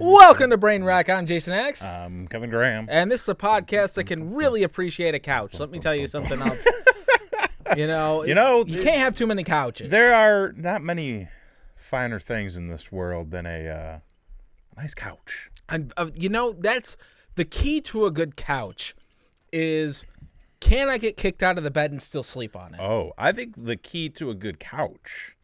Welcome to Brain Rack. I'm Jason X. I'm Kevin Graham. And this is a podcast that can really appreciate a couch. Let me tell you something else. You can't have too many couches. There are not many finer things in this world than a nice couch. And that's the key to a good couch is, can I get kicked out of the bed and still sleep on it? Oh, I think the key to a good couch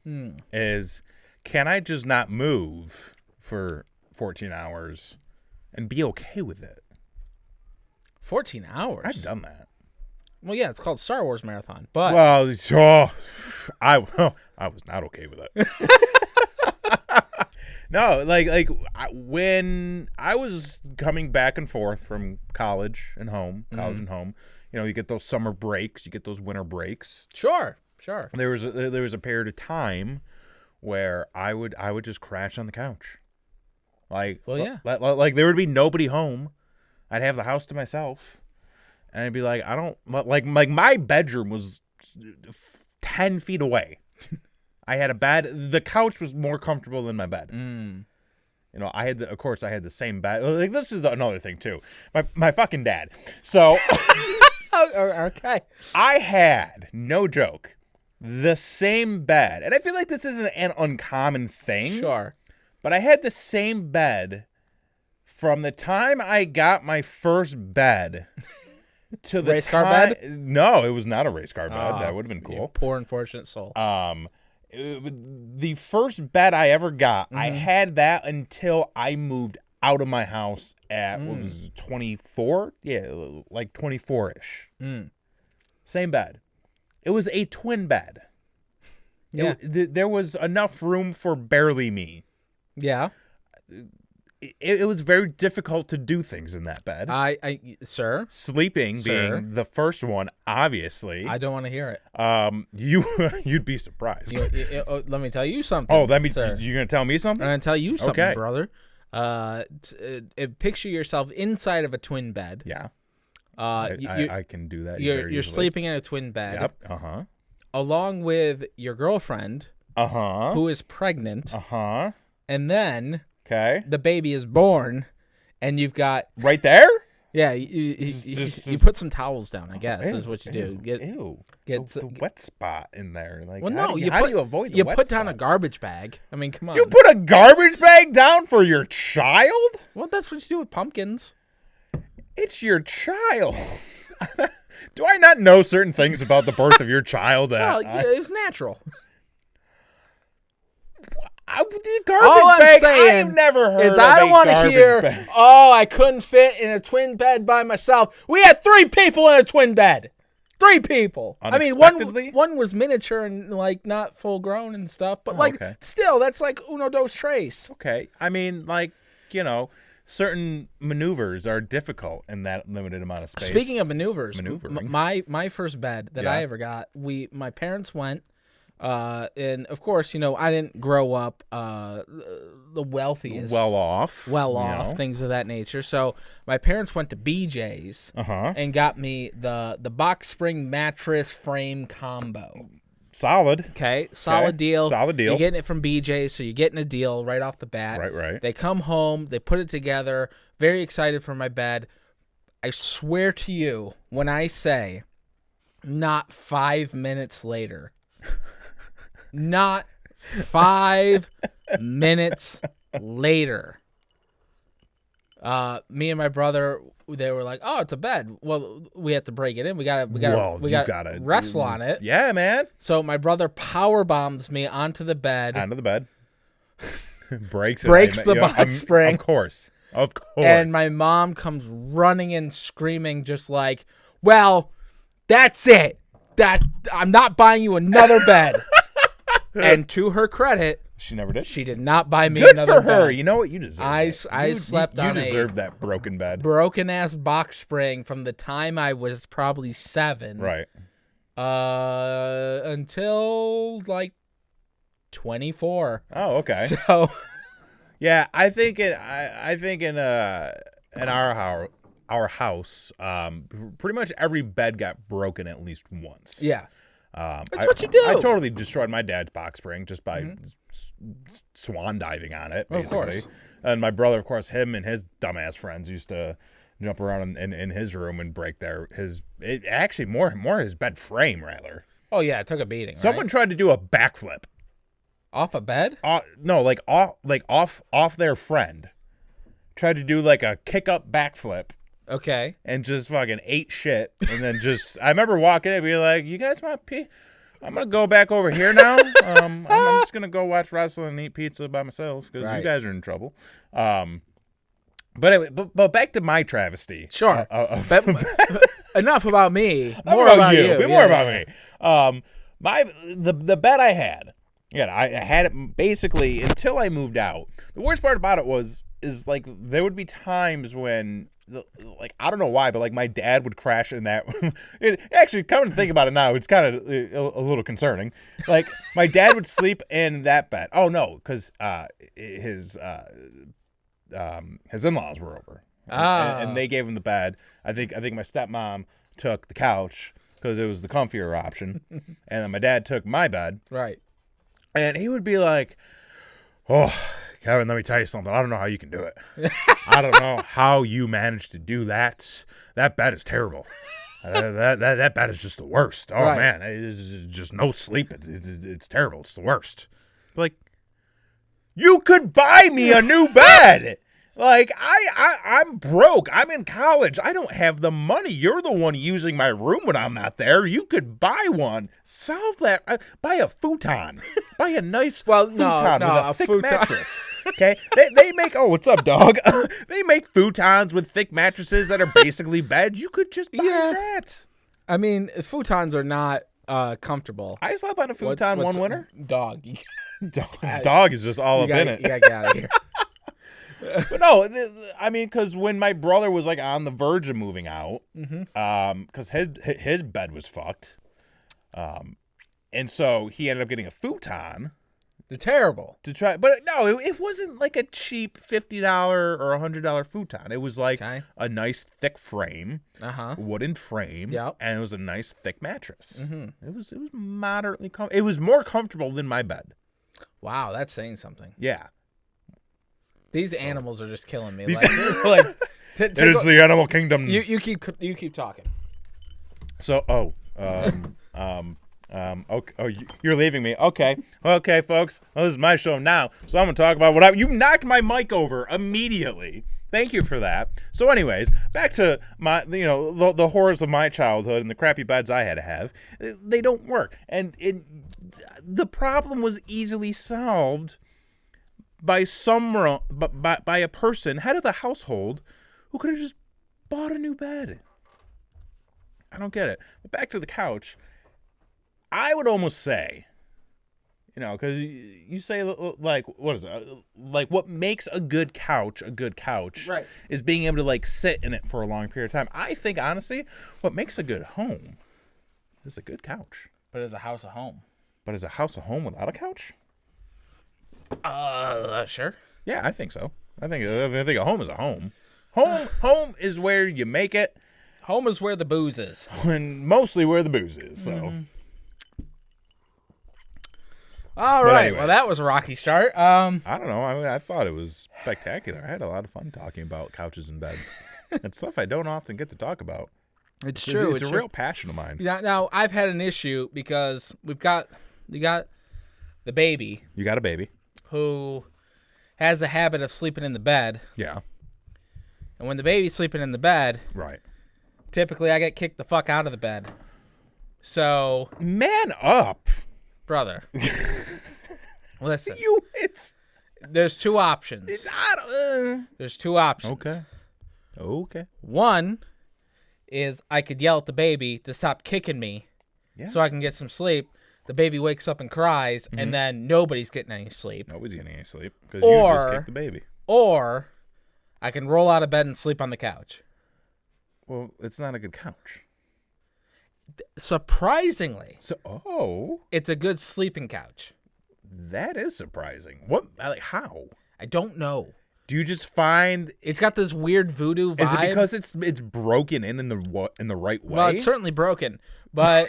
is, can I just not move for 14 hours and be okay with it? 14 hours? I've done that. Well, yeah, it's called Star Wars Marathon. But I was not okay with it. No, when I was coming back and forth from college and home, you get those summer breaks, you get those winter breaks. Sure. There was a period of time where I would just crash on the couch. Like there would be nobody home. I'd have the house to myself, and I'd be like, I don't like my bedroom was 10 feet away. I had a bed. The couch was more comfortable than my bed. I had the same bed. Like, this is another thing too. My fucking dad. So okay, I had, no joke, the same bed, and I feel like this isn't an uncommon thing. Sure, but I had the same bed from the time I got my first bed to the race car bed. No, it was not a race car bed. That would have been cool. You poor unfortunate soul. The first bed I ever got, I had that until I moved out of my house at, what was it, 24? Yeah, like 24-ish. Same bed. It was a twin bed. Yeah. There was enough room for barely me. Yeah. It was very difficult to do things in that bed. Sir? Sleeping being the first one, obviously. I don't want to hear it. You'd be surprised. Let me tell you something. Oh, you're going to tell me something? I'm going to tell you something, okay, brother. Picture yourself inside of a twin bed. Yeah. I can do that. You're sleeping in a twin bed. Yep. Uh-huh. Along with your girlfriend. Uh-huh. Who is pregnant. Uh-huh. And then... Okay. The baby is born, and you've got... Right there? Yeah, you put some towels down, I guess, is what you do. Get the wet spot in there. Like, well, no, how do you avoid the you wet put spot? down a garbage bag. I mean, come on. You put a garbage bag down for your child? Well, that's what you do with pumpkins. It's your child. Do I not know certain things about the birth of your child? Well, it's natural. I've never heard of I don't want to hear, bag. Oh, I couldn't fit in a twin bed by myself. We had 3 people in a twin bed. 3 people. I mean, one was miniature and not full grown and stuff, but still, that's like uno dos tres. Okay. I mean, certain maneuvers are difficult in that limited amount of space. Speaking of maneuvering. My first bed that I ever got, my parents went. And of course, I didn't grow up the wealthiest, well off, things of that nature. So my parents went to BJ's and got me the box spring mattress frame combo. Solid. Okay, solid deal. You're getting it from BJ's, so you're getting a deal right off the bat. Right. They come home, they put it together. Very excited for my bed. I swear to you, when I say, not 5 minutes later. Not 5 minutes later, me and my brother, they were like, "Oh, it's a bed. Well, we have to break it in. We gotta wrestle on it." Yeah, man. So my brother power bombs me onto the bed. Breaks the box spring. Of course. And my mom comes running in, screaming, just like, "Well, that's it. I'm not buying you another bed." And to her credit, she never did. She did not buy me another bed. Good for her. You know what? You deserve it. I slept on You deserve that broken bed. Broken-ass box spring from the time I was probably 7. Right. Until, 24. Oh, okay. So... Yeah, I think in our house, pretty much every bed got broken at least once. Yeah. That's what you do. I totally destroyed my dad's box spring just by swan diving on it, basically. Of course. And my brother, of course, him and his dumbass friends used to jump around in his room and break actually more his bed frame, rather. Oh, yeah, it took a beating, Someone right? tried to do a backflip. Off a bed? No, like off their friend. Tried to do like a kick-up backflip. Okay. And just fucking ate shit. And then I remember walking in and being like, you guys want pee? I'm going to go back over here now. I'm just going to go watch wrestling and eat pizza by myself because you guys are in trouble. But anyway, but back to my travesty. Sure. Enough about me. More about you. More about me. The bed I had. Yeah, I had it basically until I moved out. The worst part about it is like there would be times when, like, I don't know why, but like my dad would crash in that. Actually, coming to think about it now, it's kind of a little concerning. Like my dad would sleep in that bed. Oh no, because his in-laws were over, and they gave him the bed. I think my stepmom took the couch because it was the comfier option, and then my dad took my bed. Right. And he would be like, "Oh, Kevin, let me tell you something. I don't know how you can do it. I don't know how you managed to do that. That bed is terrible. That bed is just the worst. Oh, right. Man, it's just no sleep. It's terrible. It's the worst." Like, you could buy me a new bed. Like, I'm broke. I'm in college. I don't have the money. You're the one using my room when I'm not there. You could buy one. Solve that. Buy a futon. Buy a nice futon with a thick mattress. Okay? They make, oh, what's up, dog? They make futons with thick mattresses that are basically beds. You could just buy that. I mean, futons are not comfortable. I slept on a futon one winter. Dog. Dog is just all up in it. You gotta get out of here. But no, I mean, because when my brother was like on the verge of moving out, because his bed was fucked, and so he ended up getting a futon. They're terrible to try, but no, it wasn't like a cheap $50 or $100 futon. It was like a nice thick frame, wooden frame, and it was a nice thick mattress. It was moderately it was more comfortable than my bed. Wow, that's saying something. Yeah. These animals are just killing me. It is the animal kingdom. You keep talking. So, okay, you're leaving me. Okay, folks. Well, this is my show now, so I'm gonna talk about you knocked my mic over immediately. Thank you for that. So, anyways, back to my, the horrors of my childhood and the crappy beds I had to have. They don't work, and the problem was easily solved by by a person, head of the household, who could have just bought a new bed. I don't get it. But back to the couch, I would almost say, because you say, like, what is it? Like, what makes a good couch right, is being able to, like, sit in it for a long period of time. I think, honestly, what makes a good home is a good couch. But is a house a home? But is a house a home without a couch? Sure. Yeah, I think so. I think a home is a home. Home is where you make it. Home is where the booze is. And mostly where the booze is. So. All right. Anyways, well, that was a rocky start. I don't know. I thought it was spectacular. I had a lot of fun talking about couches and beds. It's stuff I don't often get to talk about. It's true. It's a real passion of mine. Now I've had an issue because you got the baby. You got a baby who has a habit of sleeping in the bed. Yeah. And when the baby's sleeping in the bed, right, typically I get kicked the fuck out of the bed. So, man up, brother. Listen. There's two options. There's two options. Okay. One is I could yell at the baby to stop kicking me so I can get some sleep. The baby wakes up and cries, and then nobody's getting any sleep. Nobody's getting any sleep because you just kicked the baby. Or I can roll out of bed and sleep on the couch. Well, it's not a good couch. Surprisingly. It's a good sleeping couch. That is surprising. What? Like, how? I don't know. Do you just find it's got this weird voodoo vibe? Is it because it's broken in the right way? Well, it's certainly broken, but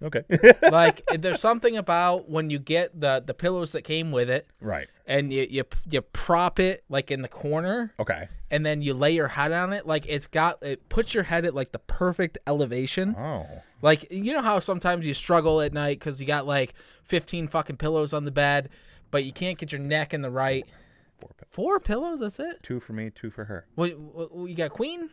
Okay. Like, there's something about when you get the pillows that came with it, Right. and you prop it like in the corner, Okay. and then you lay your head on it. Like, it puts your head at like the perfect elevation. Oh. Like, you know how sometimes you struggle at night because you got like 15 fucking pillows on the bed, but you can't get your neck in the right. 4 pillows. That's it. 2 for me, 2 for her. What you got? Queen,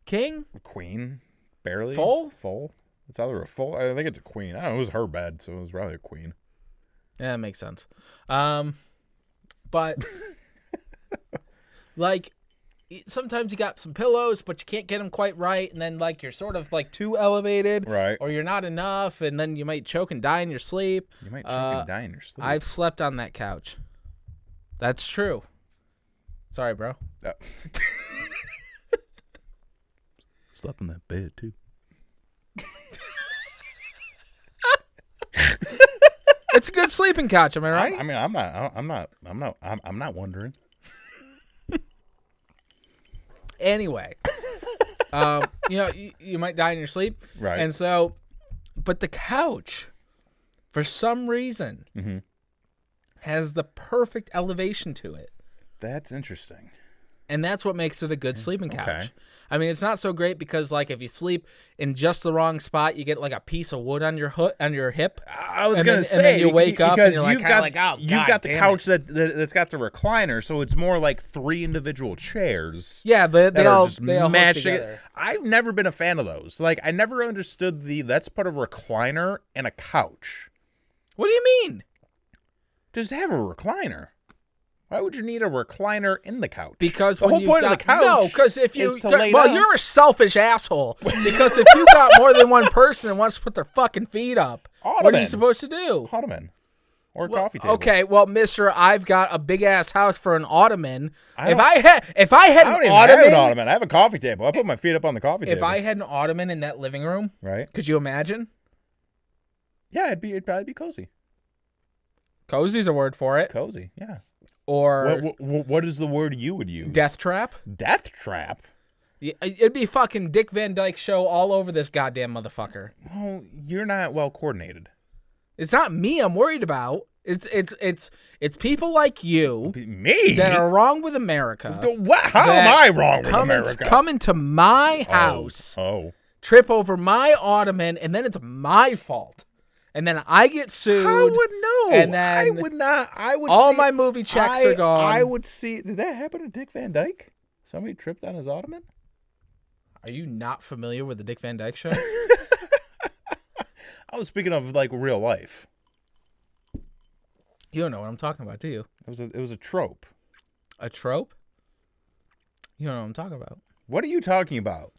king, queen, barely full. It's either a full. I think it's a queen. I don't know. It was her bed, so it was probably a queen. Yeah, that makes sense. But like sometimes you got some pillows, but you can't get them quite right, and then like you're sort of like too elevated, right? Or you're not enough, and then you might choke and die in your sleep. You might choke and die in your sleep. I've slept on that couch. That's true. Sorry, bro. Slept in that bed too. It's a good sleeping couch, am I right? I mean, I'm not wondering. Anyway, you might die in your sleep, right? And so, but the couch, for some reason, has the perfect elevation to it. That's interesting. And that's what makes it a good sleeping couch. Okay. I mean, it's not so great because, like, if you sleep in just the wrong spot, you get like a piece of wood on your hip. I was gonna say, and then you wake up and you're like, oh, you've got the couch that's got the recliner, so it's more like 3 individual chairs. Yeah, they all just hook mashing together. I've never been a fan of those. Like, I never understood let's put a recliner and a couch. What do you mean? Just have a recliner. Why would you need a recliner in the couch? Because the whole point of the couch, no, because if you well, you're a selfish asshole. Because if you got more than one person that wants to put their fucking feet up, what are you supposed to do? Ottoman or a coffee table. Okay, well, Mister, I've got a big ass house for an ottoman. If I had an ottoman, I have a coffee table. I put my feet up on the coffee table. If I had an ottoman in that living room, right? Could you imagine? Yeah, it'd probably be cozy. Cozy's a word for it. Cozy, yeah. Or what is the word you would use? Death trap. Death trap. Yeah, it'd be fucking Dick Van Dyke Show all over this goddamn motherfucker. Well, you're not well coordinated. It's not me I'm worried about. It's people like you, me, that are wrong with America. How am I wrong with America? Come into my house, trip over my ottoman, and then it's my fault. And then I get sued. I would know. And then I would not. I would. All my movie checks are gone. I would see. Did that happen to Dick Van Dyke? Somebody tripped on his ottoman? Are you not familiar with the Dick Van Dyke Show? I was speaking of like real life. You don't know what I'm talking about, do you? It was a trope. A trope? You don't know what I'm talking about. What are you talking about?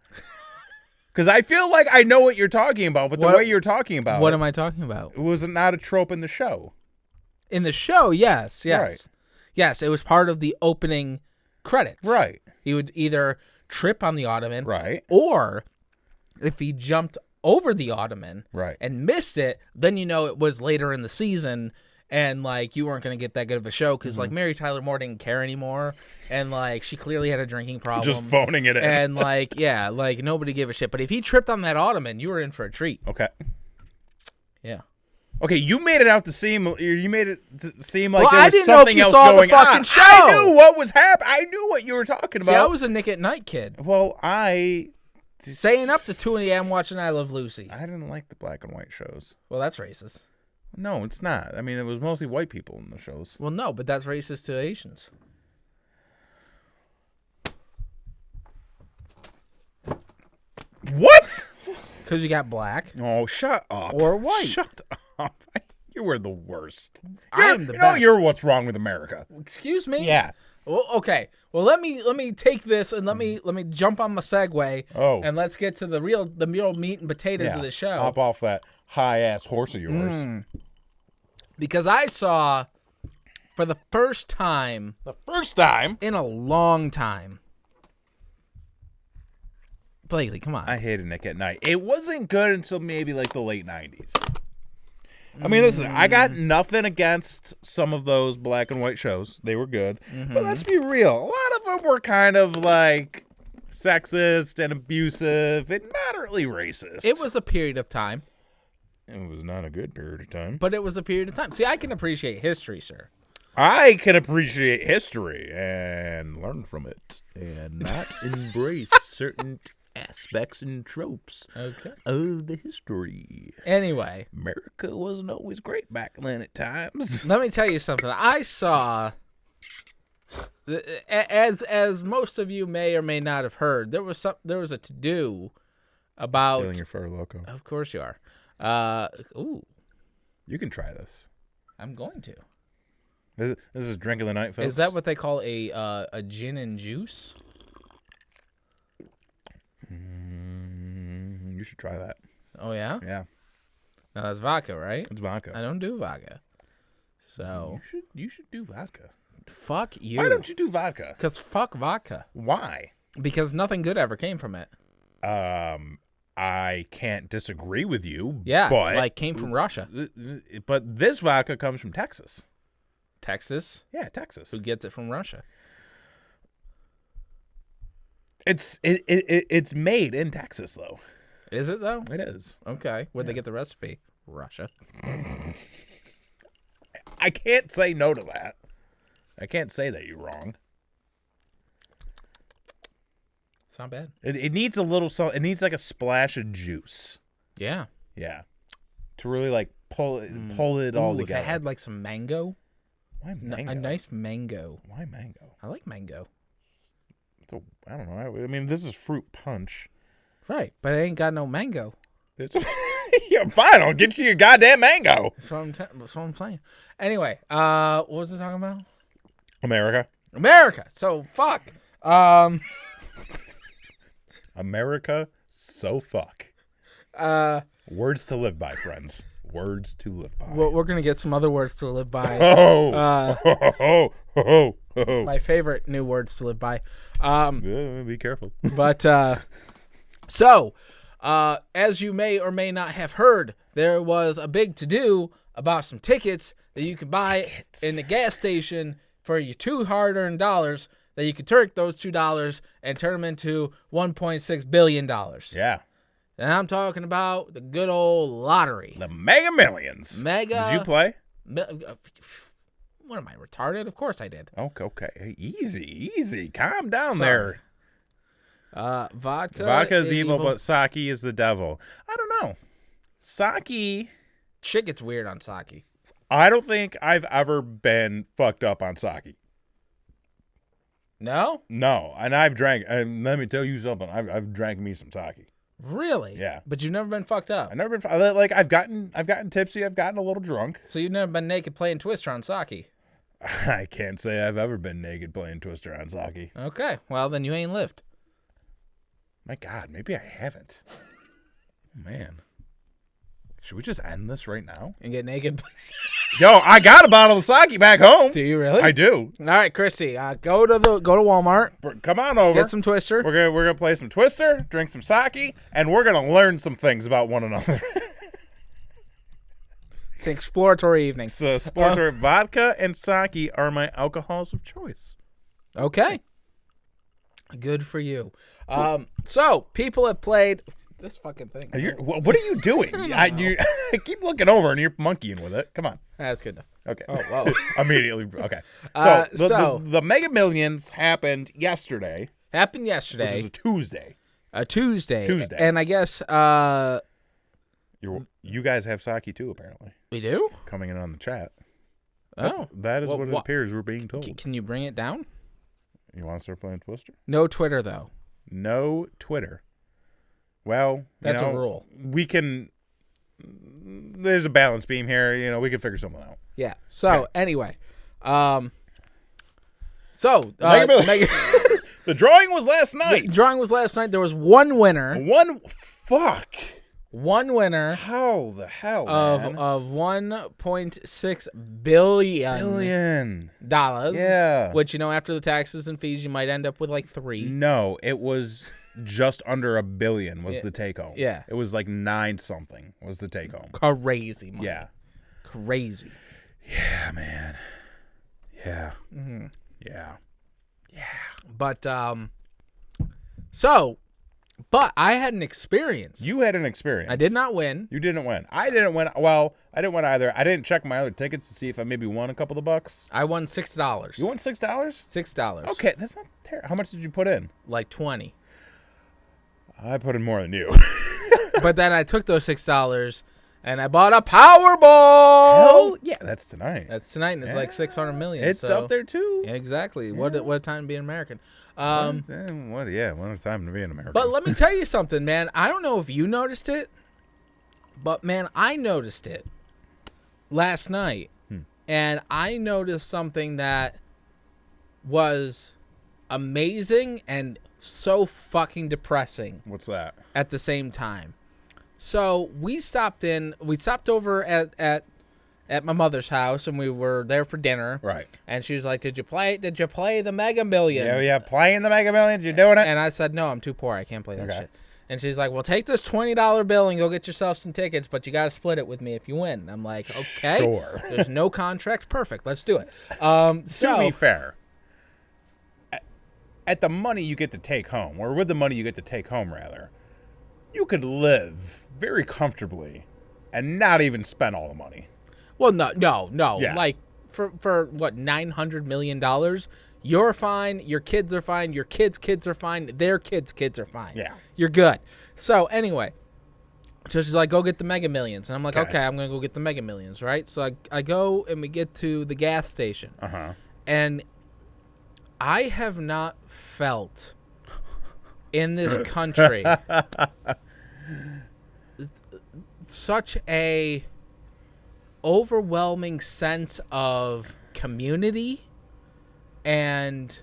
Because I feel like I know what you're talking about, but the way you're talking about What am I talking about? It was not a trope in the show. In the show, yes. Right. Yes, it was part of the opening credits. Right. He would either trip on the ottoman. Right. Or if he jumped over the ottoman. Right. And missed it, then you know it was later in the season. And, like, you weren't going to get that good of a show because, like, Mary Tyler Moore didn't care anymore. And, like, she clearly had a drinking problem. Just phoning it in. And, like, yeah, like, nobody gave a shit. But if he tripped on that ottoman, you were in for a treat. Okay. Yeah. Okay, you made it out to seem. You made it seem like well, there was I didn't something know if you else saw going the fucking on. show. I knew what was happening. I knew what you were talking about. See, I was a Nick at Night kid. Well, Staying up to 2 a.m. watching I Love Lucy. I didn't like the black and white shows. Well, that's racist. No, it's not. I mean, it was mostly white people in the shows. Well, no, but that's racist to Asians. What? Because you got black. Oh, shut up. Or white. Shut up. You were the worst. I am the best. You're what's wrong with America. Excuse me? Yeah. Well, okay. Well, let me take this and let me jump on my segue. Oh. And let's get to the real meat and potatoes of the show. Hop off that high-ass horse of yours. Because I saw, for the first time. The first time? In a long time. Blakely, come on. I hated Nick at Night. It wasn't good until maybe like the late 90s. I mean, listen, I got nothing against some of those black and white shows. They were good. But let's be real. A lot of them were kind of like sexist and abusive and moderately racist. It was a period of time. It was not a good period of time. But it was a period of time. See, I can appreciate history, sir. I can appreciate history and learn from it and not embrace certain aspects and tropes of the history. Anyway. America wasn't always great back then at times. Let me tell you something. I saw, as most of you may or may not have heard, there was a to-do about... Stealing your Fur Loco. Of course you are. Ooh. You can try this. I'm going to. This is drink of the night, folks. Is that what they call a gin and juice? You should try that. Oh, yeah? Yeah. Now, that's vodka, right? It's vodka. I don't do vodka. So. You should do vodka. Fuck you. Why don't you do vodka? Because fuck vodka. Why? Because nothing good ever came from it. I can't disagree with you. Yeah, but like came from Russia. But this vodka comes from Texas. Texas? Yeah, Texas. Who gets it from Russia? It's made in Texas, though. Is it, though? It is. Okay. Where'd they get the recipe? Russia. I can't say no to that. I can't say that you're wrong. It's not bad. It needs a little salt. It needs like a splash of juice. Yeah. Yeah. To really like pull it all together. If it had like some mango. Why mango? A nice mango. Why mango? I like mango. I don't know. I mean, this is fruit punch. Right, but it ain't got no mango. Yeah, fine. I'll get you your goddamn mango. That's what I'm saying. Anyway, what was I talking about? America. So, fuck. America, so fuck. Words to live by, friends. Words to live by. Well, we're going to get some other words to live by. My favorite new words to live by. Be careful. But, so, as you may or may not have heard, there was a big to-do about some tickets that you could buy in the gas station for your $2 hard-earned dollars, that you could take those $2 and turn them into $1.6 billion. Yeah. And I'm talking about the good old lottery. The Mega Millions. Did you play? What am I, retarded? Of course I did. Okay. Hey, easy. Calm down there. Vodka is evil, but sake is the devil. I don't know. Sake. Shit gets weird on sake. I don't think I've ever been fucked up on sake. No? No. And I've drank, and let me tell you something. I've drank me some sake. Really? Yeah. But you've never been fucked up? I've never been, like, I've gotten tipsy. I've gotten a little drunk. So you've never been naked playing Twister on sake? I can't say I've ever been naked playing Twister on sake. Okay. Well, then you ain't lived. My God, maybe I haven't. Oh, man. Should we just end this right now? And get naked? Yo, I got a bottle of sake back home. Do you really? I do. All right, Christy, go to Walmart. Come on over. Get some Twister. We're gonna play some Twister, drink some sake, and we're gonna learn some things about one another. It's an exploratory evening. So, exploratory vodka and sake are my alcohols of choice. Okay. Good for you. So people have played this fucking thing. What are you doing? I keep looking over and you're monkeying with it. Come on. That's good enough. Okay. Oh, wow. Immediately. Okay. So, the Mega Millions happened yesterday. Which is a Tuesday. Tuesday. And I guess you guys have sake too, apparently. We do? Coming in on the chat. That is what it appears we're being told. Can you bring it down? You want to start playing Twister? No Twitter, though. No Twitter. Well, that's a rule. We can. There's a balance beam here. We can figure something out. Yeah. So anyway, the drawing was last night. There was one winner. One winner. How the hell, man? Of $1.6 billion. Yeah. Which, after the taxes and fees, you might end up with like 3. No, it was just under $1 billion was the take home. Yeah. It was like 9 something was the take home. Crazy money. Yeah. Crazy. Yeah, man. Yeah. Mm-hmm. Yeah. But, so But I had an experience. You had an experience. I did not win. You didn't win. I didn't win. Well, I didn't win either. I didn't check my other tickets to see if I maybe won a couple of bucks. I won $6. You won $6? $6. Okay, that's not terrible. How much did you put in? Like 20. I put in more than you. But then I took those $6 and I bought a Powerball. Hell yeah, that's tonight. That's tonight, and it's like 600 million. It's up there too. Yeah, exactly. Yeah. What a time to be an American. What a time to be an American. But let me tell you something, man. I don't know if you noticed it, but man, I noticed it last night, and I noticed something that was amazing and so fucking depressing. What's that? At the same time. So we stopped over at my mother's house, and we were there for dinner. Right. And she was like, Did you play the Mega Millions? Yeah, playing the Mega Millions, you doing it? And I said, no, I'm too poor. I can't play that shit. And she's like, well, take this $20 bill and go get yourself some tickets, but you got to split it with me if you win. And I'm like, okay. Sure. There's no contract. Perfect. Let's do it. To be fair, at the money you get to take home, or with the money you get to take home, rather, you could live very comfortably and not even spend all the money. Well, no. Yeah. Like, for what, $900 million, you're fine, your kids are fine, your kids' kids are fine, their kids' kids are fine. Yeah. You're good. So, anyway, so she's like, go get the Mega Millions. And I'm like, okay, I'm going to go get the Mega Millions, right? So I go, and we get to the gas station. Uh-huh. And I have not felt in this country such a overwhelming sense of community and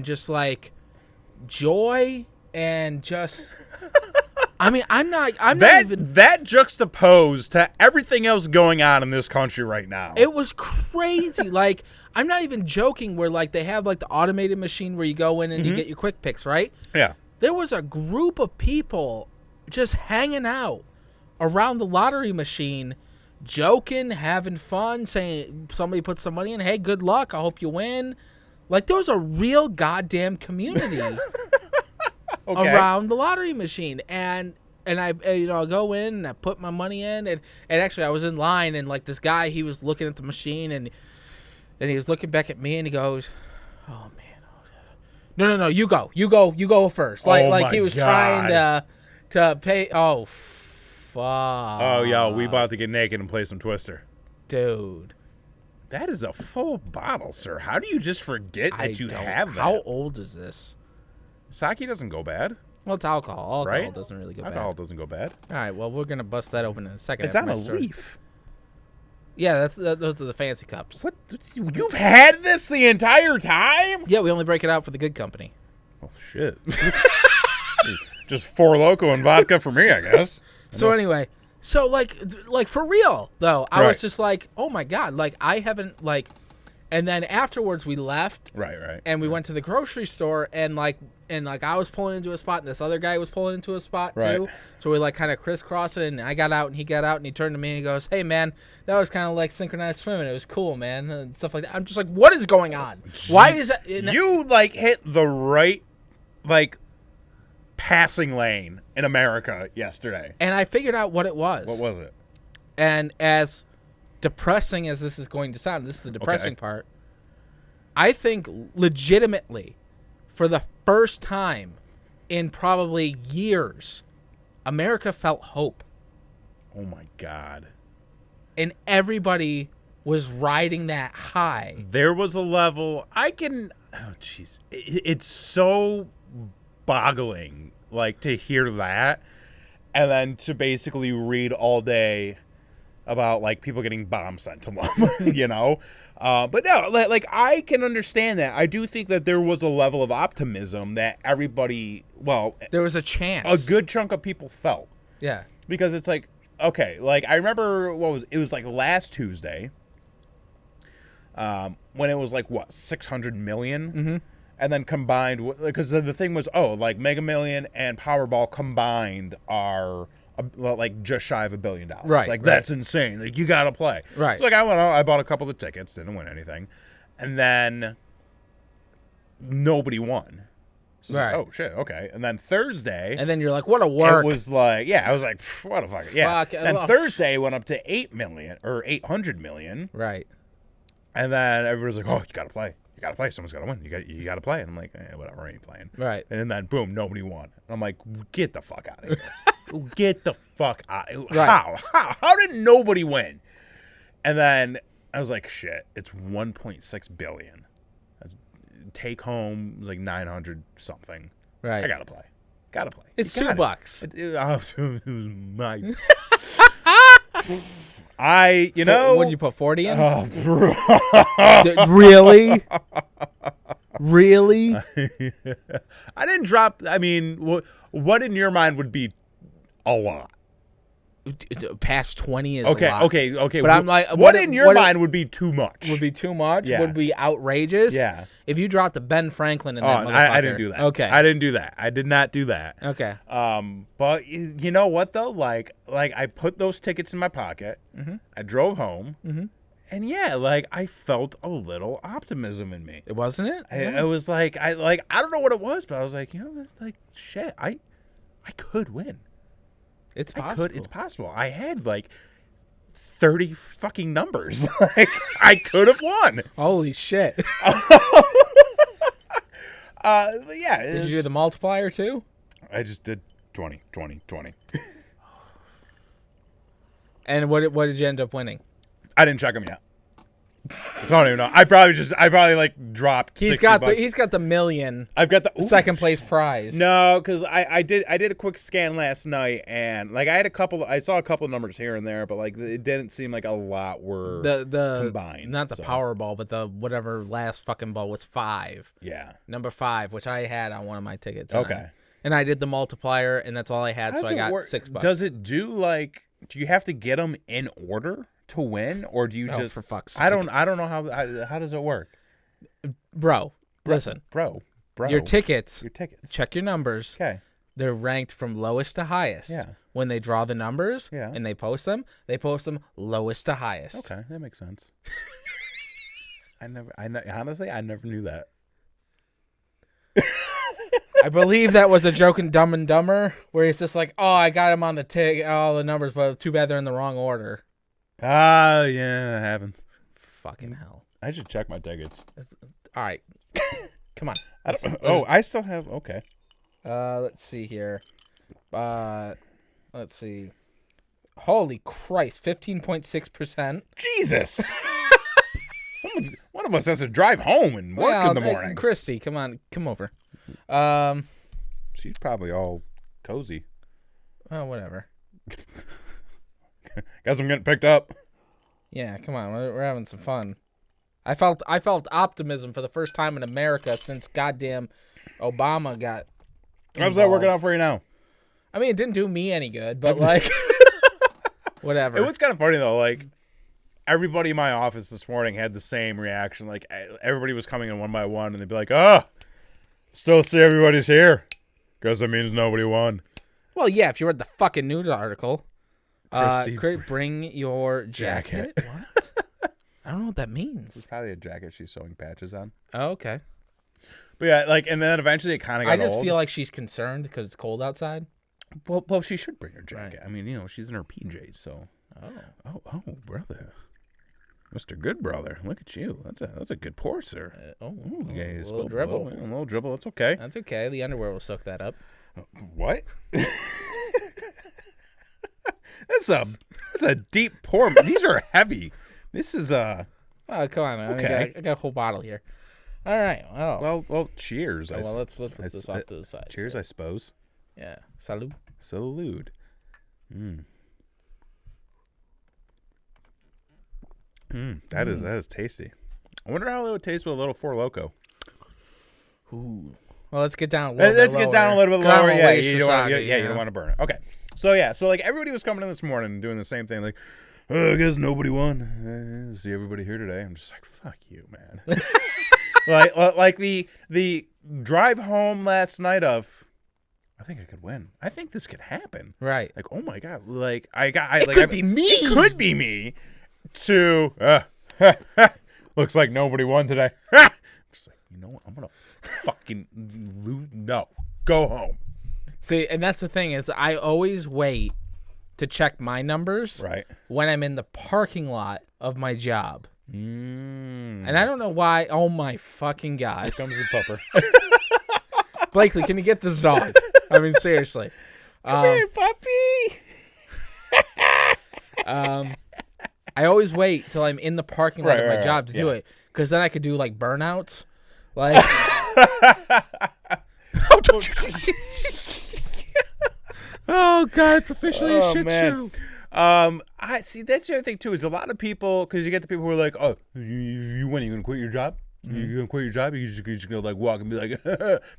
just like joy and just I mean, I'm not even that juxtaposed to everything else going on in this country right now. It was crazy. Like, I'm not even joking where like they have like the automated machine where you go in and you get your quick picks, right? Yeah. There was a group of people just hanging out around the lottery machine, joking, having fun, saying somebody put some money in, hey, good luck, I hope you win. Like, there was a real goddamn community around the lottery machine. And I go in and I put my money in, and actually I was in line, and like this guy, he was looking at the machine, and he was looking back at me, and he goes, oh man, no, you go first. Like he was trying to pay. Oh fuck. Oh yeah, we about to get naked and play some Twister, dude. That is a full bottle, sir. How do you just forget that you have that? How old is this? Sake doesn't go bad. Well, it's alcohol. Alcohol right? doesn't really go bad. Alcohol doesn't go bad. All right, well, we're going to bust that open in a second. It's on a leaf. Yeah, those are the fancy cups. What? You've had this the entire time? Yeah, we only break it out for the good company. Oh, shit. Just Four Loko and vodka for me, I guess. So anyway, so like for real, though, I was just like, oh, my God. Like, I haven't, like... And then afterwards, we left. Right. And we went to the grocery store, and I was pulling into a spot, and this other guy was pulling into a spot too. So we like kind of crisscrossed it, and I got out, and he got out, and he turned to me and he goes, "Hey man, that was kind of like synchronized swimming. It was cool, man," and stuff like that. I'm just like, what is going on? Why is that? You like hit the right like passing lane in America yesterday, and I figured out what it was. What was it? And as depressing as this is going to sound, this is the depressing part. I think legitimately, for the first time in probably years, America felt hope. Oh my God. And everybody was riding that high. There was a level it's so boggling, like, to hear that, and then to basically read all day about like people getting bombs sent to them, you know. But no, like I can understand that. I do think that there was a level of optimism that everybody, there was a chance. A good chunk of people felt. Yeah. Because it's like, okay, like I remember it was like last Tuesday, when it was like 600 million, mm-hmm. and then combined, because the thing was, like Mega Million and Powerball combined are like just shy of $1 billion. Right. That's insane. Like, you gotta play. Right. So like I went out, I bought a couple of tickets, didn't win anything, and then nobody won. So right. Like, oh shit, okay. And then Thursday, and then you're like, what a work. It was like, yeah, I was like, what a fuck. Yeah. Then Thursday went up to 8 million or 800 million. Right. And then everybody's like, oh, you gotta play. You gotta play. Someone's gotta win. You gotta play. And I'm like, whatever, I ain't playing. Right. And then boom, nobody won. And I'm like, get the fuck out of here. Get the fuck out. Right. How did nobody win? And then I was like, shit, it's 1.6 billion. Take home was like 900 something. Right. I gotta play. Gotta play. It's $2. It was my. What'd you put 40 in? Oh, really? Really? I didn't drop. I mean, what in your mind would be a lot? Past 20 is okay, a lot. Okay. But I'm like, what in your mind would be too much? Would be too much? Yeah. Would be outrageous? Yeah. If you dropped a Ben Franklin in that motherfucker. I didn't do that. Okay. I didn't do that. I did not do that. Okay. But you know what though? Like I put those tickets in my pocket. Mm-hmm. I drove home. Mm-hmm. And yeah, like I felt a little optimism in me. It wasn't it? I was like, I don't know what it was, but I was like, like shit, I could win. It's possible. It's possible. I had like 30 fucking numbers. Like I could have won. Holy shit. But yeah. Did you do the multiplier too? I just did 20. And what did you end up winning? I didn't check them yet. So I don't even know. I probably like dropped. He's got the million. I've got the second place prize. No, because I did a quick scan last night and like I saw a couple of numbers here and there, but like it didn't seem like a lot were the combined. Not the Powerball, but the whatever last fucking ball was 5. Yeah, number 5, which I had on one of my tickets. Okay, and I did the multiplier, and that's all I had, so I got $6. Does it do like? Do you have to get them in order to win, or do you just? For fuck's sake. I don't know how does it work, bro. Listen, bro. Your tickets. Check your numbers. Okay. They're ranked from lowest to highest. Yeah. When they draw the numbers, yeah. and they post them lowest to highest. Okay, that makes sense. Honestly, I never knew that. I believe that was a joke in Dumb and Dumber, where he's just like, "Oh, I got him on the all the numbers, but too bad they're in the wrong order." Yeah, that happens. Fucking hell! I should check my tickets. All right, come on. I still have. Okay. Let's see here. Let's see. Holy Christ! 15.6%. Jesus. One of us has to drive home and work in the morning. Christy, come over. She's probably all cozy. Oh, whatever. Guess I'm getting picked up. Yeah, come on. We're having some fun. I felt optimism for the first time in America since goddamn Obama got involved. How's that working out for you now? I mean, it didn't do me any good, but like, whatever. It was kind of funny though. Like, everybody in my office this morning had the same reaction. Like, everybody was coming in one by one, and they'd be like, still see everybody's here. Because that means nobody won. Well, yeah, if you read the fucking news article. Christy, bring your jacket. What? I don't know what that means. It's probably a jacket she's sewing patches on. Oh, okay. But yeah, like, and then eventually it kind of got old. I just feel like she's concerned because it's cold outside. Well, she should bring her jacket. Right. I mean, she's in her PJs, so. Oh, brother. Mr. Good Brother, look at you. That's a good pour, sir. A little dribble. A little dribble. That's okay. That's okay. The underwear will soak that up. What? That's a deep pour. These are heavy. This is Oh, come on. Okay. I got a whole bottle here. All right. Well, cheers. Let's put this off to the side. Cheers, I suppose. Yeah. Salud. That is tasty. I wonder how it would taste with a little Four Loko. Ooh. Well, let's get down. Let's get down a little bit lower. Yeah, you don't want to burn it. Okay. So like everybody was coming in this morning and doing the same thing. Like, I guess nobody won. See everybody here today. I'm just like, fuck you, man. like the drive home last night of, I think I could win. I think this could happen. Right. Like, oh my god. Like it could be me. It could be me. To looks like nobody won today. Just like, you know what? I'm gonna fucking lose. No, go home. See, and that's the thing is, I always wait to check my numbers when I'm in the parking lot of my job. And I don't know why. Oh my fucking God. Here comes the pupper. Blakely, can you get this dog? I mean, seriously. Come here, puppy. I always wait till I'm in the parking lot of my job to do it, because then I could do like burnouts. Like, oh God, it's officially a shit show. I see. That's the other thing too. Is a lot of people, because you get the people who are like, "Oh, you when are you gonna quit your job? You gonna quit your job? You just gonna like walk and be like,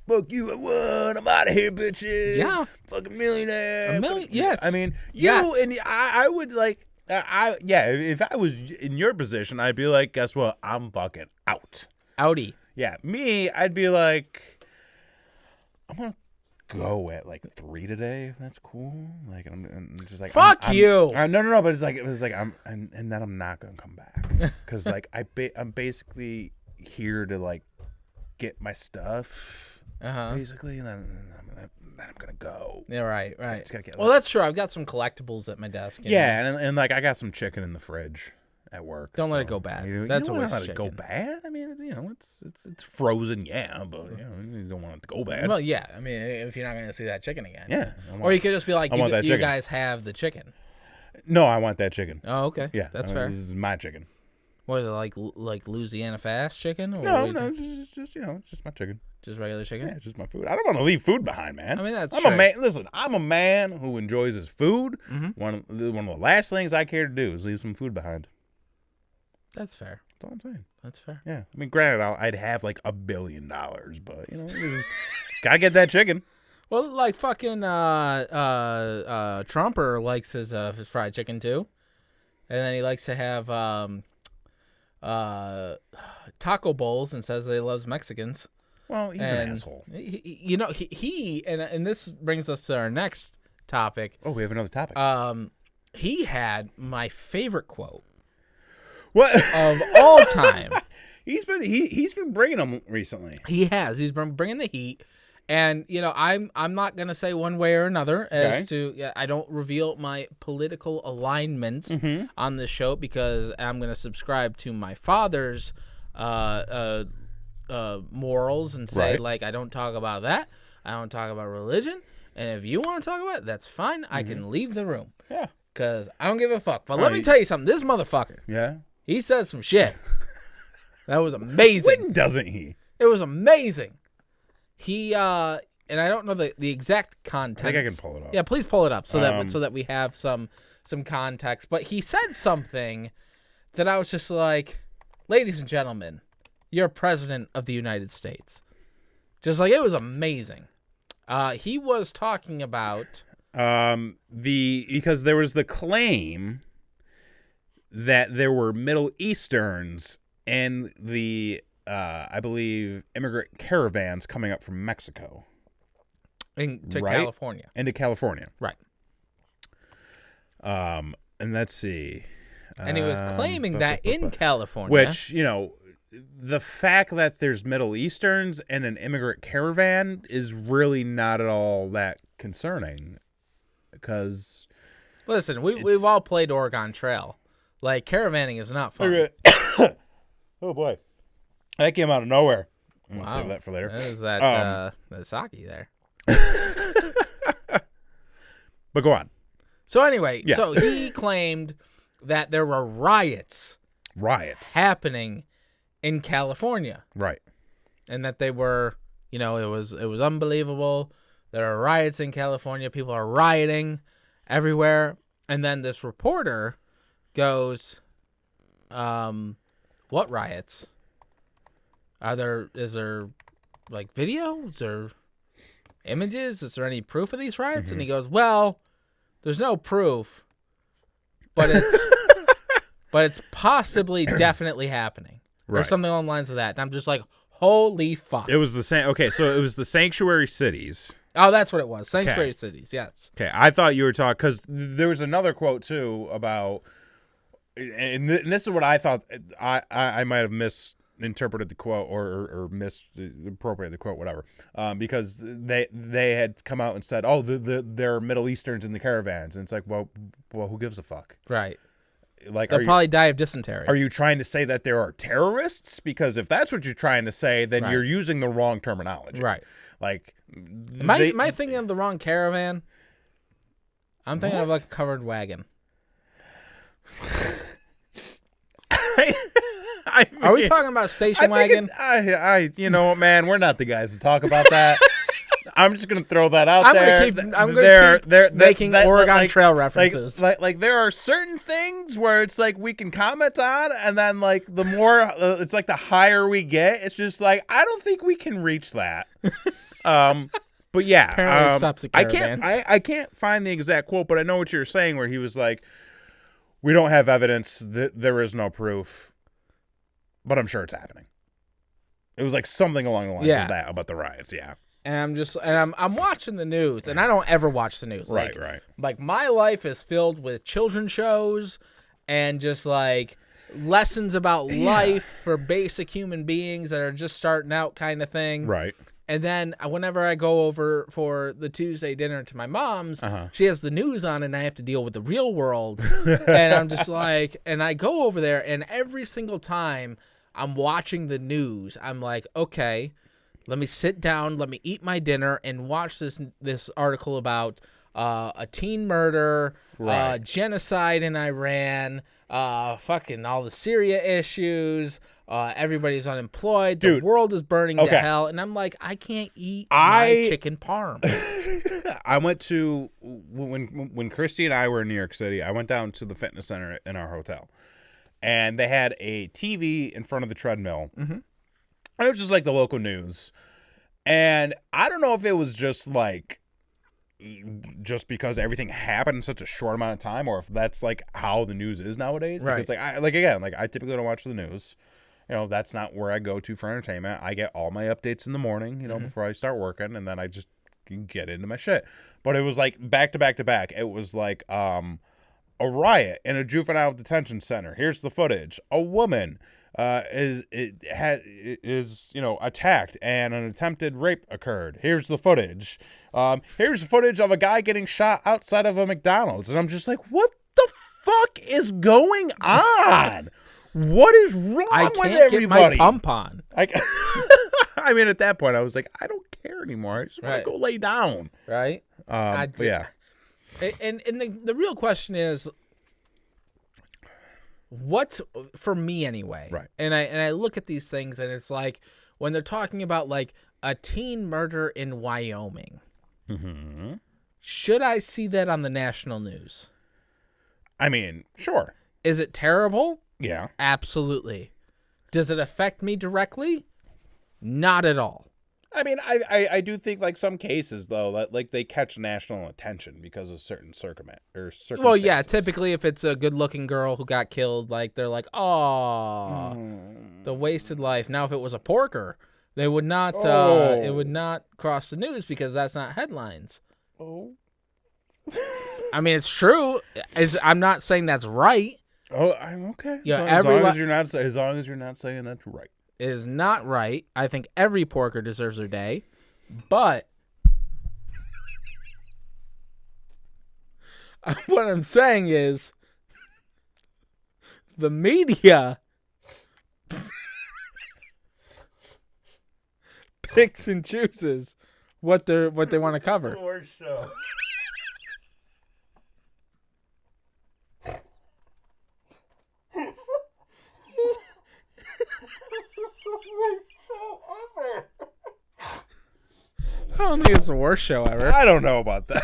fuck you, I won. I'm out of here, bitches. Yeah, fucking millionaire. A million. Yes. I mean, you and I would like. If I was in your position, I'd be like, guess what? I'm fucking out. Outie. Yeah, me, I'd be like, I'm gonna go at like 3 today. If that's cool. Like I'm just like, fuck you. No. But it's like and then I'm not gonna come back because like I'm basically here to like get my stuff basically, and then I'm gonna go. Yeah, right. It's gotta get that's true. I've got some collectibles at my desk. And like I got some chicken in the fridge at work. Don't let it go bad. That's always let it go bad. I mean, it's frozen, but you don't want it to go bad. Well, yeah. I mean, if you're not going to see that chicken again, or you could just be like, you guys have the chicken. No, I want that chicken. Oh, okay. Yeah, that's fair. This is my chicken. What is it, like Louisiana fast chicken? Or no, it's just it's just my chicken. Just regular chicken? Yeah, it's just my food. I don't want to leave food behind, man. I mean, that's I'm a man. Listen, I'm a man who enjoys his food. Mm-hmm. One of the last things I care to do is leave some food behind. That's fair. That's all I'm saying. That's fair. Yeah. I mean, granted, I'd have like $1 billion, but gotta get that chicken. Well, like fucking Trumper likes his fried chicken too, and then he likes to have taco bowls and says that he loves Mexicans. Well, he's an asshole. He and this brings us to our next topic. Oh, we have another topic. He had my favorite quote. What of all time? He's been bringing them recently. He has. He's been bringing the heat, and I'm not gonna say one way or another as to. I don't reveal my political alignments on this show because I'm gonna subscribe to my father's morals and say like I don't talk about that. I don't talk about religion, and if you want to talk about it, that's fine. I can leave the room. Yeah, because I don't give a fuck. But let me tell you something. This motherfucker. Yeah. He said some shit. That was amazing. When doesn't he? It was amazing. He and I don't know the exact context. I think I can pull it up. Yeah, please pull it up so that we have some context. But he said something that I was just like, ladies and gentlemen, you're president of the United States. Just like it was amazing. He was talking about because there was the claim that there were Middle Easterns and the I believe immigrant caravans coming up from Mexico into California. Into California. Right. And let's see. And he was claiming that in California, which, the fact that there's Middle Easterns and an immigrant caravan is really not at all that concerning because listen, we've all played Oregon Trail. Like, caravanning is not fun. Oh, boy. That came out of nowhere. I'm going to save that for later. That is that sake there. But go on. So, anyway, so he claimed that there were riots happening in California. Right. And that they were, it was unbelievable. There are riots in California. People are rioting everywhere. And then this reporter goes, what riots? Is there like videos or images? Is there any proof of these riots? Mm-hmm. And he goes, well, there's no proof, but it's possibly definitely happening. Or something along the lines of that. And I'm just like, holy fuck. It was the same. Okay, so it was the sanctuary cities. Oh, that's what it was. Sanctuary cities, yes. Okay, I thought you were talking, because there was another quote, too, about, and this is what I thought, I might have interpreted the quote or misappropriated the quote, whatever, because they had come out and said, oh, there are Middle Easterns in the caravans, and it's like, well, who gives a fuck? Right. Like, they'll probably die of dysentery. Are you trying to say that there are terrorists? Because if that's what you're trying to say, then you're using the wrong terminology. Right. Like, am I thinking of the wrong caravan? I'm thinking of like a covered wagon. I mean, are we talking about station wagon? You know, man, we're not the guys to talk about that. I'm just gonna throw that out there. I'm gonna keep making Oregon Trail references. Like there are certain things where it's like we can comment on, and then like the more it's like the higher we get, it's just like I don't think we can reach that. But yeah, apparently it stops at caravans. I can't find the exact quote, but I know what you're saying. Where he was like, "We don't have evidence. There is no proof, but I'm sure it's happening." It was like something along the lines of that about the riots. Yeah. And I'm watching the news, and I don't ever watch the news. Right. Like my life is filled with children's shows and just like lessons about life for basic human beings that are just starting out kind of thing. Right. And then whenever I go over for the Tuesday dinner to my mom's, she has the news on and I have to deal with the real world. And I'm just like, and I go over there and every single time I'm watching the news, I'm like, okay, let me sit down, let me eat my dinner and watch this article about a teen murder, genocide in Iran, fucking all the Syria issues, everybody's unemployed, Dude, the world is burning to hell, and I'm like, I can't eat my chicken parm. I went to, when Christy and I were in New York City, I went down to the fitness center in our hotel, and they had a TV in front of the treadmill, and it was just like the local news, and I don't know if it was just because everything happened in such a short amount of time, or if that's like how the news is nowadays. Right. Because I typically don't watch the news. You know, that's not where I go to for entertainment. I get all my updates in the morning, you know, before I start working, and then I just get into my shit. But it was like back to back to back. It was like a riot in a juvenile detention center. Here's the footage. A woman is attacked and an attempted rape occurred. Here's the footage. Here's footage of a guy getting shot outside of a McDonald's, and I'm just like, what the fuck is going on? What is wrong with everybody? Get my pump on. I mean, at that point, I was like, I don't care anymore. I just want to go lay down. Right. Yeah. And the real question is, what's for me anyway? Right. And I look at these things, and it's like when they're talking about like a teen murder in Wyoming. Mm-hmm. Should I see that on the national news? I mean, sure. Is it terrible? Yeah. Absolutely. Does it affect me directly? Not at all. I mean, I do think like some cases though that like they catch national attention because of certain circumstances. Well, yeah, typically if it's a good-looking girl who got killed, like they're like, "Oh, the wasted life." Now, if it was a porker, they would not. It would not cross the news because that's not headlines. Oh. I mean, it's true. I'm not saying that's right. Oh, I'm okay. Yeah, as long as you're not saying that's right. It is not right. I think every porker deserves their day, but what I'm saying is the media picks and chooses what they want to cover. Worst show. I don't think it's the worst show ever. I don't know about that.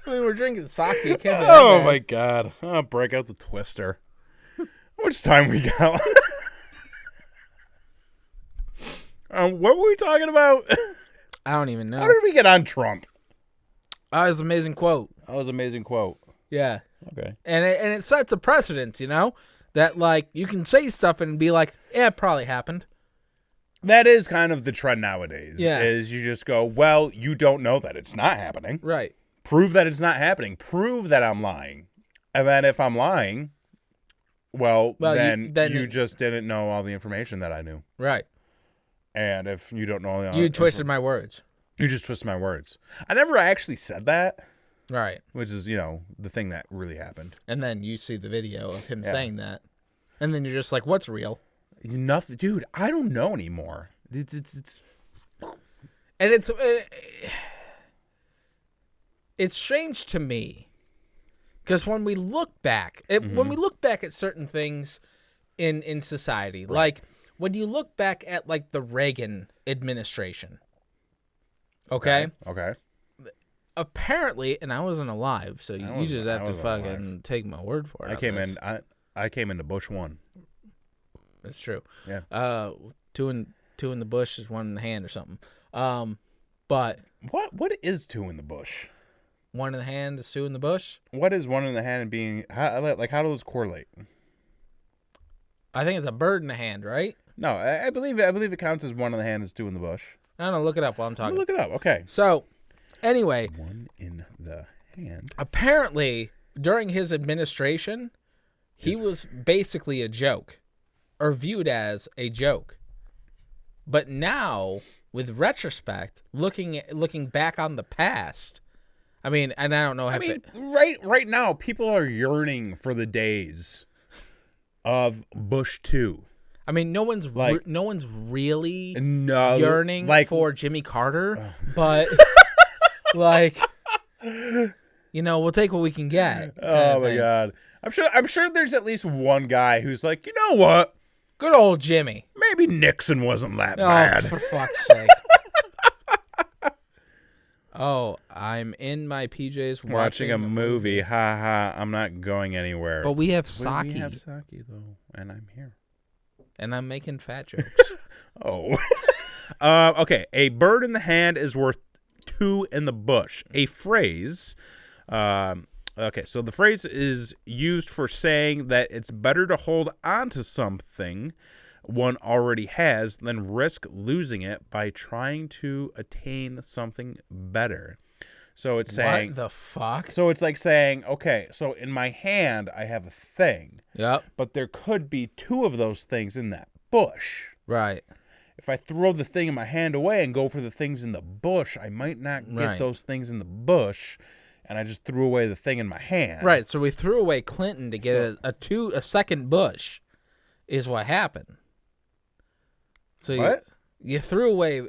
I mean, we're drinking sake. It can't be oh my god! I'll break out the twister. How much time we got? What were we talking about? I don't even know. How did we get on Trump? That was an amazing quote. Yeah. Okay. And it sets a precedent, you know, that like you can say stuff and be like, yeah, it probably happened. That is kind of the trend nowadays. Yeah. Is you just go, well, you don't know that it's not happening. Right. Prove that it's not happening. Prove that I'm lying. And then if I'm lying, Well, then you just didn't know all the information that I knew. Right. And if you don't know all the You twisted my words. You just twisted my words. I never actually said that. Right. Which is, the thing that really happened. And then you see the video of him saying that. And then you're just like, what's real? Nothing. Dude, I don't know anymore. It's... And it's strange to me. Because when we look back, when we look back at certain things in society, right. Like when you look back at like the Reagan administration, okay? Apparently, and I wasn't alive, so you just have to fucking take my word for it. I came into Bush 1. That's true. Yeah. Two in the bush is one in the hand or something. But what is two in the bush? One in the hand is two in the bush. What is one in the hand and being how do those correlate? I think it's a bird in the hand, right? No, I believe it counts as one in the hand is two in the bush. I don't know. Look it up while I'm talking. Look it up. Okay. So, anyway, one in the hand. Apparently, during his administration, he was basically a joke, or viewed as a joke. But now, with retrospect, looking back on the past. I mean, and I don't know. Right now, people are yearning for the days of Bush 2. I mean, no one's really yearning for Jimmy Carter, but we'll take what we can get. Oh my God, I'm sure there's at least one guy who's like, you know what, good old Jimmy. Maybe Nixon wasn't that bad. For fuck's sake. Oh, I'm in my PJs watching a movie. Ha ha! I'm not going anywhere. But we have sake. We have sake though, and I'm here. And I'm making fat jokes. Oh. Okay. A bird in the hand is worth two in the bush. A phrase. Okay, so the phrase is used for saying that it's better to hold on to something one already has than risk losing it by trying to attain something better. So it's saying... What the fuck? So it's like saying, okay, so in my hand, I have a thing. Yep. But there could be two of those things in that bush. Right. If I throw the thing in my hand away and go for the things in the bush, I might not get those things in the bush, and I just threw away the thing in my hand. Right, so we threw away Clinton to get a second Bush is what happened. So what? You threw away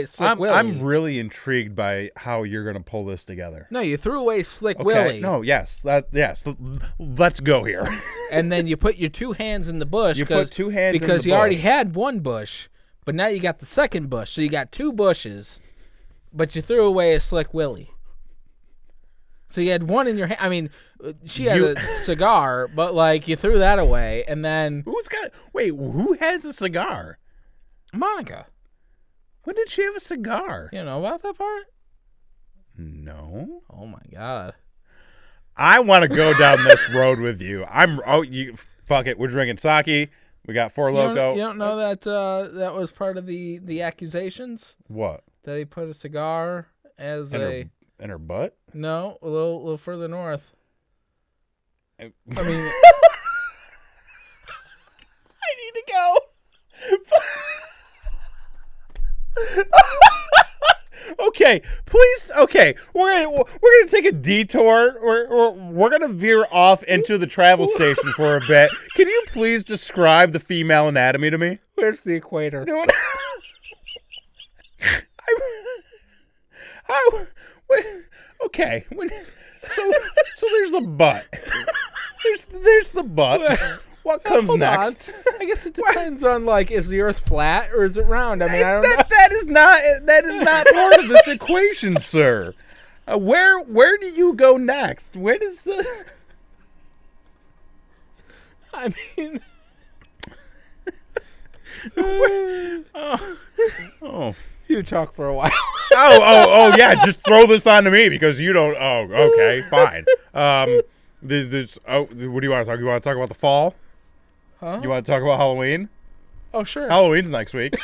Slick Willie. I'm really intrigued by how you're going to pull this together. No, you threw away Slick Willie. No, yes. Let's go here. And then you put your two hands in the bush. You put two hands in the bush. Because you already had one bush, but now you got the second bush. So you got two bushes, but you threw away a Slick Willie. So you had one in your hand. I mean, she had a cigar, but you threw that away, and then who has a cigar? Monica. When did she have a cigar? You know about that part? No. Oh my God. I want to go down this road with you. Fuck it. We're drinking sake. We got Four Loko. You don't know that was part of the accusations? What? That he put a cigar as in her butt? No, a little further north. I mean, I need to go. Okay, please. Okay, we're gonna take a detour. We're gonna veer off into the travel station for a bit. Can you please describe the female anatomy to me? Where's the equator? Okay. So there's the butt. There's the butt. What comes next? I guess it depends on is the Earth flat or is it round? I mean, I don't know. That is not part of this equation, sir. Where do you go next? Where does the? I mean. Oh. You talk for a while. oh yeah, just throw this on to me because you don't. Oh, okay, fine. What do you want to talk? You want to talk about the fall? Huh? You want to talk about Halloween? Oh, sure. Halloween's next week.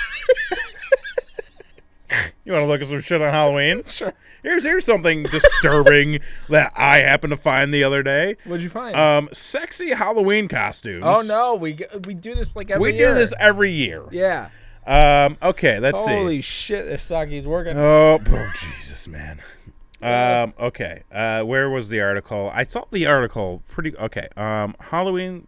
You want to look at some shit on Halloween? Sure. Here's something disturbing that I happened to find the other day. What'd you find? Sexy Halloween costumes. Oh no, we do this like every year. We do this every year. Yeah. Okay, let's see. Holy shit, this Saki's working. Oh, Jesus, man. Okay. Where was the article? I saw the article. Okay. Halloween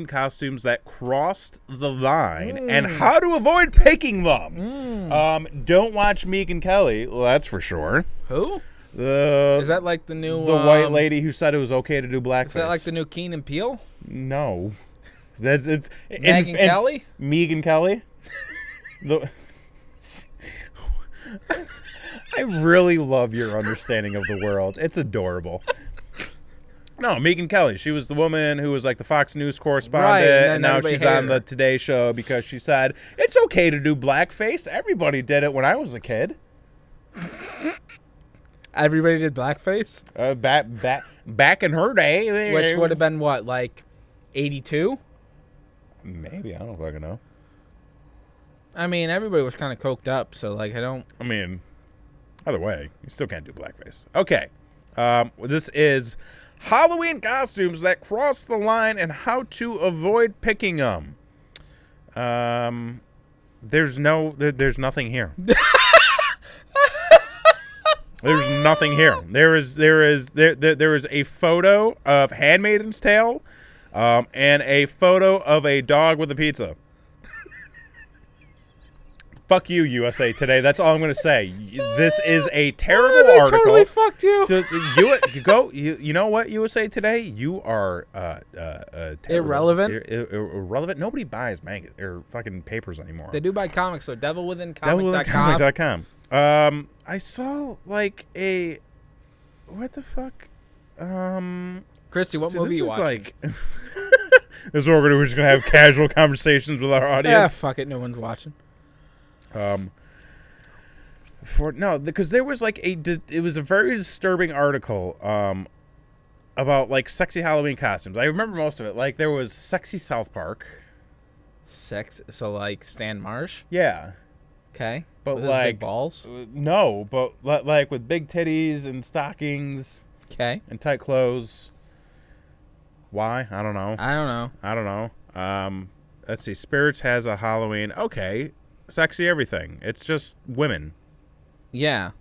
costumes that crossed the line and how to avoid picking them. Don't watch Meek and Kelly. Well, that's for sure. Who? Is that like the new white lady who said it was okay to do blackface? Is that like the new Keen and Peele? No. It's Meg and Kelly? Meek and Kelly? I really love your understanding of the world. It's adorable. No, Meek and Kelly. She was the woman who was like the Fox News correspondent, right, and now she's on the Today Show because she said, it's okay to do blackface. Everybody did it when I was a kid. Everybody did blackface? Back in her day. Which would have been what, like 82? Maybe. I don't fucking know. I mean, everybody was kind of coked up, so like I mean, either way, you still can't do blackface. Okay. This is Halloween costumes that cross the line and how to avoid picking them. There's nothing here. There's nothing here. There is a photo of Handmaid's Tale, and a photo of a dog with a pizza. Fuck you, USA Today. That's all I'm going to say. This is a terrible article. Totally fucked you. So you know what, USA Today? You are irrelevant. Irrelevant. Nobody buys or fucking papers anymore. They do buy comics, so devilwithincomic.com. Devilwithincomic.com. I saw like a what the fuck? Christy, what movie are you watching? Like this is what we're just gonna have casual conversations with our audience. Yeah, fuck it, no one's watching. Because there was like it was a very disturbing article about like sexy Halloween costumes. I remember most of it. Like there was sexy South Park. So like Stan Marsh? Yeah. Okay. But with like his big balls? No, but like with big titties and stockings. Okay. And tight clothes. Why? I don't know. Let's see. Spirits has a Halloween. Okay. Sexy everything. It's just women. Yeah.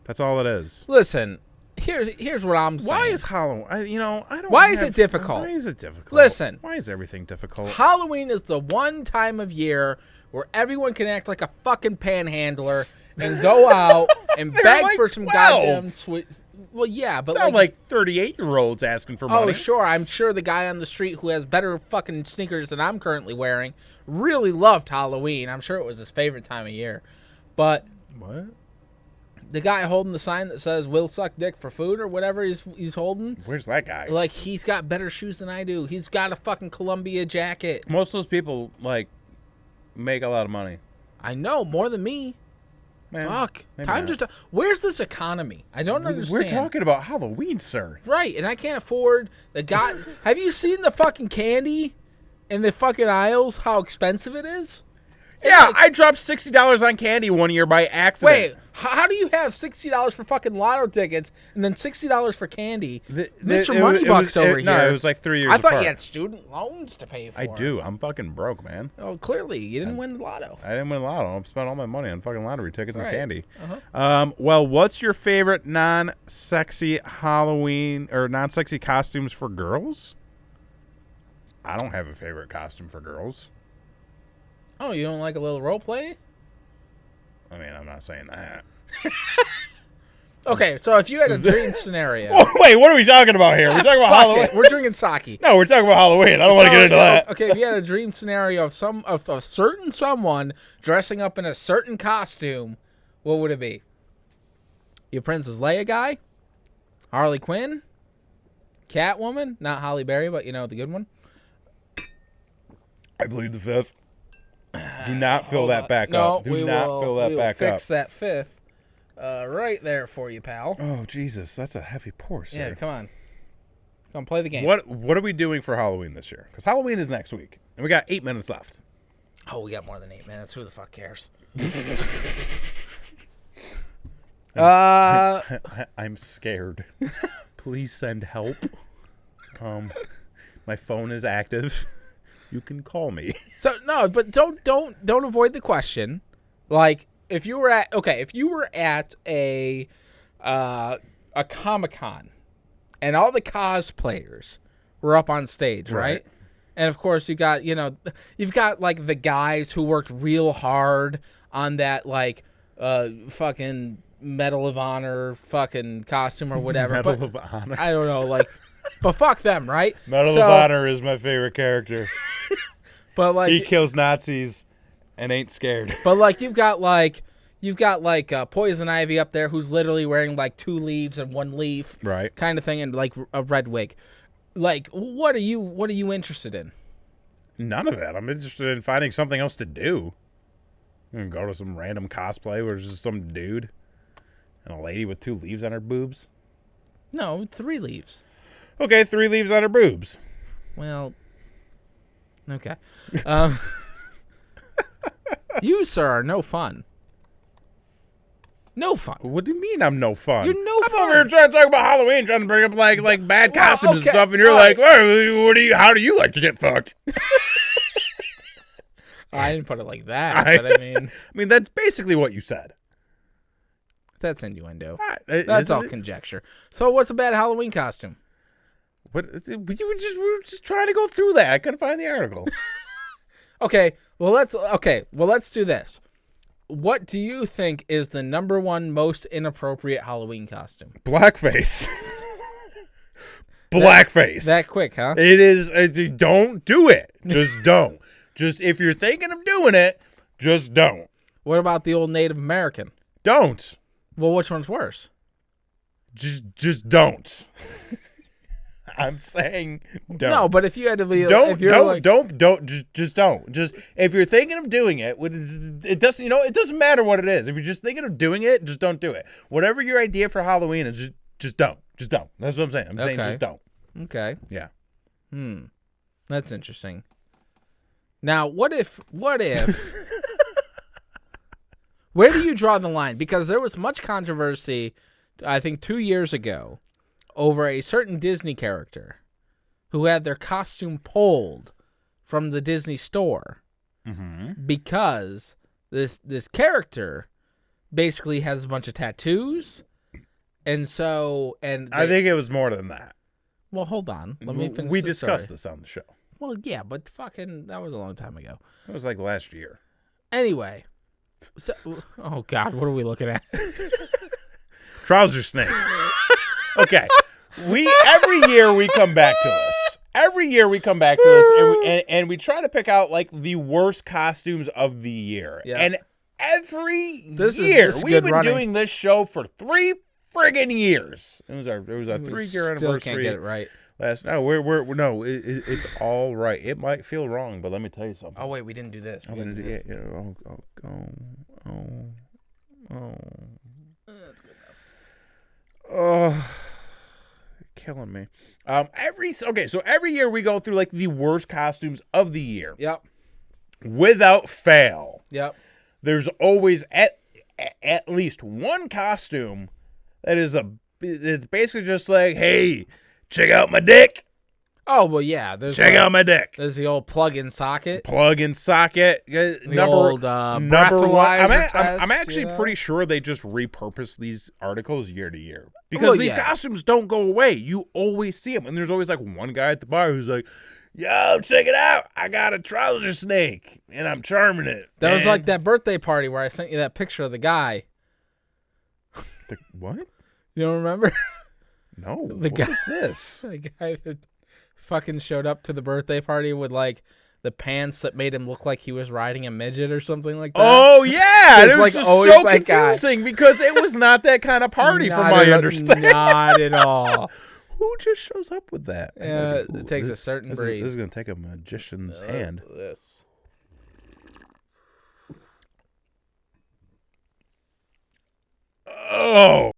That's all it is. Listen, here's what I'm saying. Why is Halloween? I don't. Why is it difficult? Why is it difficult? Listen. Why is everything difficult? Halloween is the one time of year where everyone can act like a fucking panhandler and go out and beg like for some 12. goddamn sweet. Well, yeah, but it's like 38-year-olds asking for money. Oh, sure. I'm sure the guy on the street who has better fucking sneakers than I'm currently wearing really loved Halloween. I'm sure it was his favorite time of year. But what? The guy holding the sign that says "We'll suck dick for food" or whatever he's holding. Where's that guy? Like, he's got better shoes than I do. He's got a fucking Columbia jacket. Most of those people like make a lot of money. I know, more than me. Man, fuck. Times are tough. Where's this economy? I don't understand. We're talking about Halloween, sir. Right, and I can't afford the guy. Have you seen the fucking candy in the fucking aisles? How expensive it is? Yeah, like, I dropped $60 on candy one year by accident. Wait, how do you have $60 for fucking lotto tickets and then $60 for candy? Mr. Moneybucks over here. No, it was like 3 years apart. I thought you had student loans to pay for. I do. I'm fucking broke, man. Oh, clearly. You didn't win the lotto. I didn't win the lotto. I spent all my money on fucking lottery tickets and candy. Uh-huh. Well, what's your favorite non-sexy Halloween or non-sexy costumes for girls? I don't have a favorite costume for girls. Oh, you don't like a little role play? I mean, I'm not saying that. Okay, so if you had a dream scenario. Oh, wait, what are we talking about here? We're talking about Halloween. We're drinking sake. No, we're talking about Halloween. I don't want to get into that. Okay, if you had a dream scenario of a certain someone dressing up in a certain costume, what would it be? You Princess Leia guy? Harley Quinn? Catwoman? Not Halle Berry, but you know, the good one. I plead the fifth. Do not fill that back up. Do not fill that back up. Fix that fifth right there for you, pal. Oh, Jesus. That's a heavy pour, sir. Yeah, come on. Come on, play the game. What are we doing for Halloween this year? Because Halloween is next week, and we got 8 minutes left. Oh, we got more than 8 minutes. Who the fuck cares? I'm scared. Please send help. My phone is active. You can call me. So no, but don't avoid the question. Like if you were at a Comic-Con and all the cosplayers were up on stage, right? And of course you've got like the guys who worked real hard on that like fucking Medal of Honor fucking costume or whatever. Medal of Honor. I don't know, like, but fuck them, right? Medal of Honor is my favorite character. But like he kills Nazis and ain't scared. But like you've got Poison Ivy up there who's literally wearing like 2 leaves and 1 leaf, right? Kind of thing, and like a red wig. Like, what are you interested in? None of that. I'm interested in finding something else to do. I'm gonna go to some random cosplay where there's just some dude and a lady with 2 leaves on her boobs. No, 3 leaves. Okay, 3 leaves on her boobs. Well, okay. You, sir, are no fun. No fun. What do you mean I'm no fun? You're no fun. I'm over here trying to talk about Halloween, trying to bring up like bad costumes and stuff, and you're like, well, how do you like to get fucked? I didn't put it like that, but I mean that's basically what you said. That's innuendo. That's all conjecture. So what's a bad Halloween costume? We were just trying to go through that. I couldn't find the article. Okay, well let's do this. What do you think is the #1 most inappropriate Halloween costume? Blackface. Blackface. That quick, huh? It is. Don't do it. Just don't. Just if you're thinking of doing it, just don't. What about the old Native American? Don't. Well, which one's worse? Just don't. I'm saying don't. No, but if you had to be, don't. Just don't. Just if you're thinking of doing it, it doesn't. It doesn't matter what it is. If you're just thinking of doing it, just don't do it. Whatever your idea for Halloween is, just don't. Just don't. That's what I'm saying. I'm saying just don't. Okay. Yeah. That's interesting. Now, what if? Where do you draw the line? Because there was much controversy, I think 2 years ago, over a certain Disney character who had their costume pulled from the Disney store because this character basically has a bunch of tattoos, and I think it was more than that. Well, hold on. Let me finish. We discussed this on the show. Well, yeah, but fucking that was a long time ago. It was like last year. Anyway, so oh god, what are we looking at? Trouser snake. Okay. Every year we come back to this. And we try to pick out like the worst costumes of the year. Yeah. And every year we've been doing this show for 3 friggin' years. It was our 3-year anniversary. Still can't get it right. It's all right. It might feel wrong, but let me tell you something. Oh wait, we didn't do this. I'm gonna do it. That's good enough. Oh. Killing me. So every year we go through like the worst costumes of the year. Yep. Without fail. Yep. There's always at least one costume that it's basically just like, hey, check out my dick. Oh well, yeah. Check out my dick. There's the old plug-in socket. The old number one. I'm actually test, pretty sure they just repurpose these articles year to year because these costumes don't go away. You always see them, and there's always like one guy at the bar who's like, "Yo, check it out! I got a trouser snake, and I'm charming it." That was like that birthday party where I sent you that picture of the guy. What? You don't remember? No. What is this? The guy that fucking showed up to the birthday party with like the pants that made him look like he was riding a midget or something like that. Oh yeah, it was like just always so that confusing because it was not that kind of party from my understanding. Not at all. Who just shows up with that? It takes a certain breed. This is gonna take a magician's hand. This. Oh.